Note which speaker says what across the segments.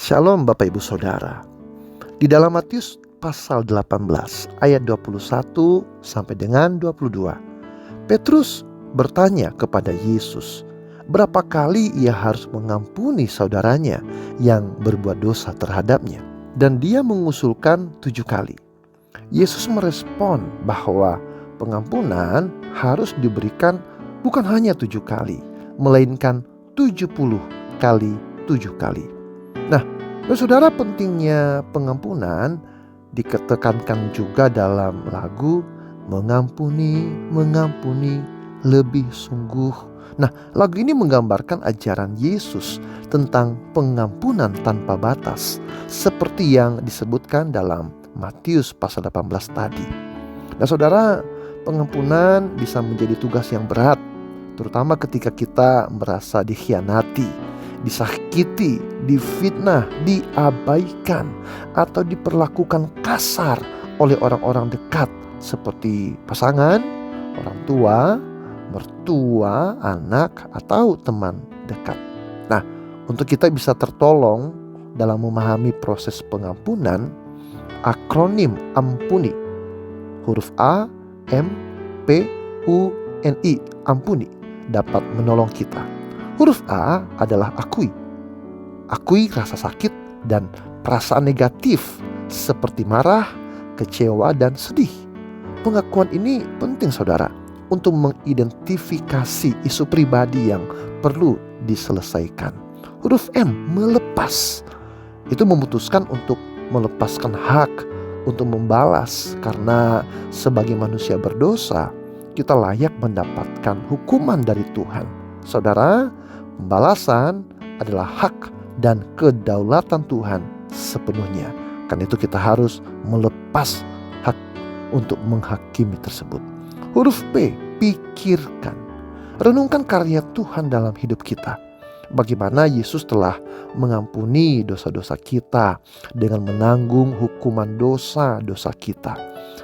Speaker 1: Shalom Bapak Ibu Saudara. Di dalam Matius pasal 18 ayat 21 sampai dengan 22, Petrus bertanya kepada Yesus, berapa kali ia harus mengampuni saudaranya yang berbuat dosa terhadapnya? Dan dia mengusulkan 7 kali. Yesus merespon bahwa pengampunan harus diberikan bukan hanya 7 kali, melainkan 70 kali 7 kali. Nah, saudara, pentingnya pengampunan ditekankan juga dalam lagu Mengampuni, mengampuni lebih sungguh. Nah, lagu ini menggambarkan ajaran Yesus tentang pengampunan tanpa batas, seperti yang disebutkan dalam Matius pasal 18 tadi. Nah, saudara, pengampunan bisa menjadi tugas yang berat, terutama ketika kita merasa dikhianati, disakiti, difitnah, diabaikan, atau diperlakukan kasar oleh orang-orang dekat seperti pasangan, orang tua, mertua, anak, atau teman dekat. Nah, untuk kita bisa tertolong dalam memahami proses pengampunan, akronim ampuni, huruf A, M, P, U, N, I, ampuni, dapat menolong kita. Huruf A adalah akui. Akui rasa sakit dan perasaan negatif seperti marah, kecewa, dan sedih. Pengakuan ini penting, saudara, untuk mengidentifikasi isu pribadi yang perlu diselesaikan. Huruf M, melepas. Itu memutuskan untuk melepaskan hak untuk membalas, karena sebagai manusia berdosa, kita layak mendapatkan hukuman dari Tuhan. Saudara, pembalasan adalah hak dan kedaulatan Tuhan sepenuhnya. Karena itu kita harus melepas hak untuk menghakimi tersebut. Huruf P, pikirkan. Renungkan karya Tuhan dalam hidup kita. Bagaimana Yesus telah mengampuni dosa-dosa kita dengan menanggung hukuman dosa-dosa kita.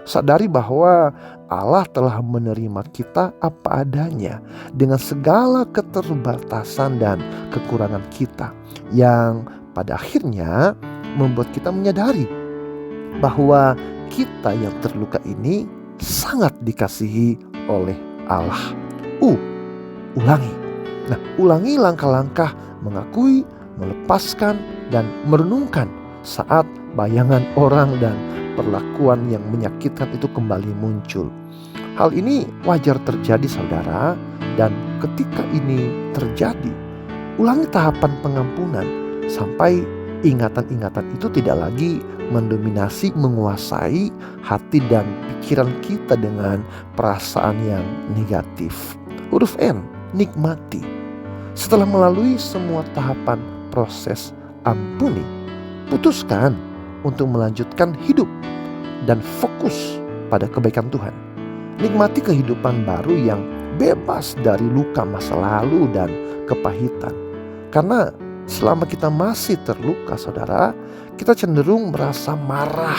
Speaker 1: Sadari bahwa Allah telah menerima kita apa adanya dengan segala keterbatasan dan kekurangan kita, yang pada akhirnya membuat kita menyadari bahwa kita yang terluka ini sangat dikasihi oleh Allah. Ulangi. Nah, ulangi langkah-langkah mengakui, melepaskan, dan merenungkan saat bayangan orang dan perlakuan yang menyakitkan itu kembali muncul. Hal ini wajar terjadi, saudara, dan ketika ini terjadi, ulangi tahapan pengampunan sampai ingatan-ingatan itu tidak lagi mendominasi, menguasai hati dan pikiran kita dengan perasaan yang negatif. Huruf N, nikmati. Setelah melalui semua tahapan proses ampuni, putuskan untuk melanjutkan hidup dan fokus pada kebaikan Tuhan. Nikmati kehidupan baru yang bebas dari luka masa lalu dan kepahitan. Karena selama kita masih terluka, saudara, kita cenderung merasa marah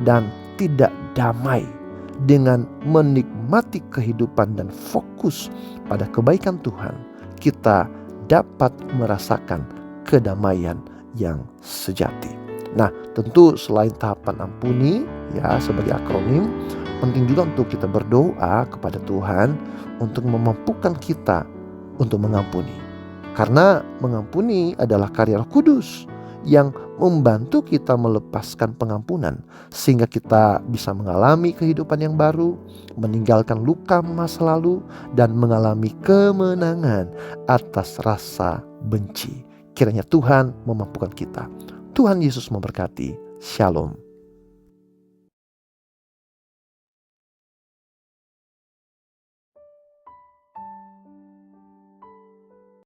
Speaker 1: dan tidak damai. Dengan menikmati kehidupan dan fokus pada kebaikan Tuhan, kita dapat merasakan kedamaian yang sejati. Nah, tentu selain tahapan ampuni, ya, sebagai akronim, penting juga untuk kita berdoa kepada Tuhan untuk memampukan kita untuk mengampuni. Karena mengampuni adalah karya Roh Kudus yang membantu kita melepaskan pengampunan, sehingga kita bisa mengalami kehidupan yang baru, meninggalkan luka masa lalu, dan mengalami kemenangan atas rasa benci. Kiranya Tuhan memampukan kita. Tuhan Yesus memberkati. Shalom.